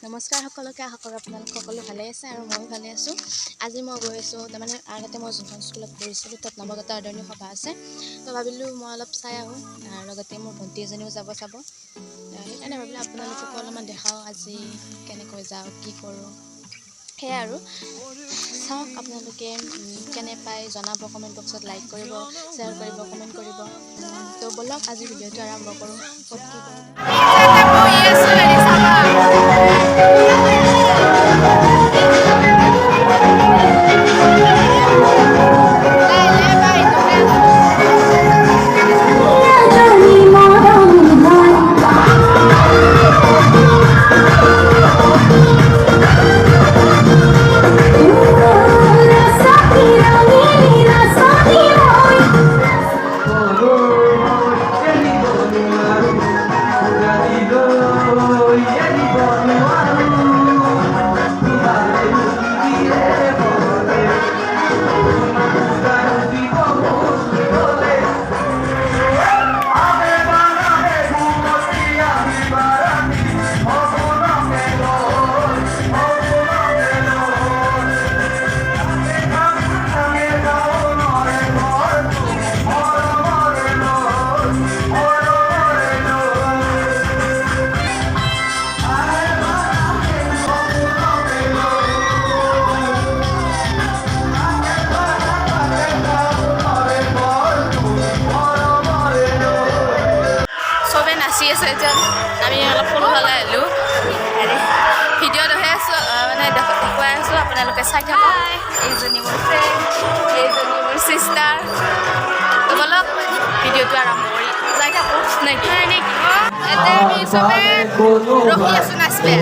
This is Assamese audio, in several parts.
নমস্কাৰ সকলোকে, আশা কৰোঁ আপোনালোক সকলো ভালে আছে আৰু মই ভালে আছোঁ। আজি মই গৈ আছোঁ, তাৰমানে আগতে মই যোনখন স্কুলত পঢ়িছিলোঁ তাত নৱাগত আদৰণি সভা আছে, তো ভাবিলোঁ মই অলপ চাই আহোঁ, আৰু লগতে মোৰ ভণ্টি এজনীও যাব সেইকাৰণে ভাবিলোঁ আপোনালোককো অলপমান দেখাওঁ আজি কেনেকৈ যাওঁ, কি কৰোঁ। সেয়াই আৰু চাওক আপোনালোকে কেনে পায় জনাব, কমেণ্ট বক্সত লাইক কৰিব, শ্বেয়াৰ কৰিব, কমেণ্ট কৰিব। তো ব'লক আজি ভিডিঅ'টো আৰম্ভ কৰোঁ। ক'ত কি কৰোঁ। আমি অলপ সৰু ফালে আহিলোঁ, ভিডিঅ' দেখাই আছোঁ, মানে দেখুৱাই আছোঁ, আপোনালোকে চাই থাকক। এইজনী মোৰ ফ্ৰেণ্ড, এইজনী মোৰ চিষ্টাৰ। তো বলক ভিডিঅ'টো আৰম্ভ কৰি যাই থাকোঁ নেকি? এতিয়া আমি চবে ৰখি আছোঁ নাচবে।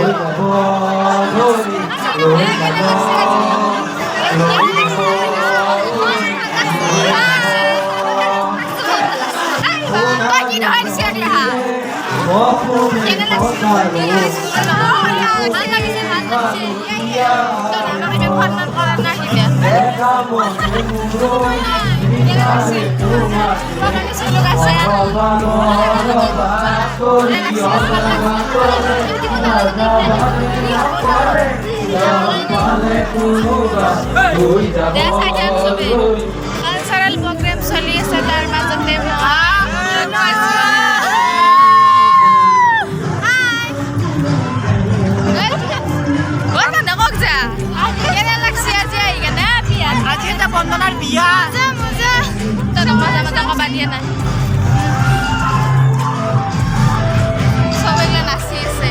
কালচাৰেল প্ৰগ্ৰেম চলি আছে, তাৰ মাজতে বন্দনাৰ বিয়া মজা কবা দিয়ে নাই, সবাই নাচি আছে।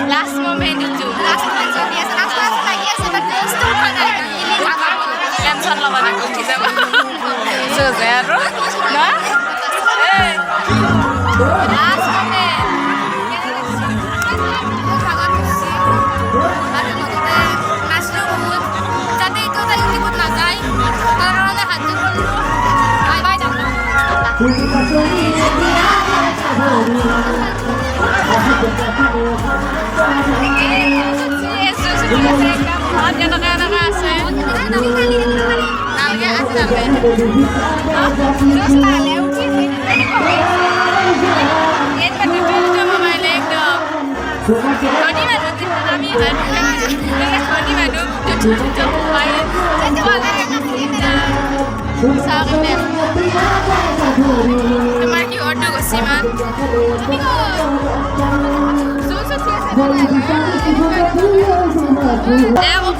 Last moment itu. Last moment biasa lagi seperti itu kan. Cancel lawan aku kita. So zero. Nah? Last moment. Jadi itu tadi ikut nagai. Kalau ada hantu dulu. Bye dah. Anak-anak asal. Nalga asal. Terus tali uji. Ini pada dulu mama lekdo. Kodi madu kami adu. Kodi madu tutup main. Jadi wajar kita. Sahaja. Tempat ki order kosiman. Aku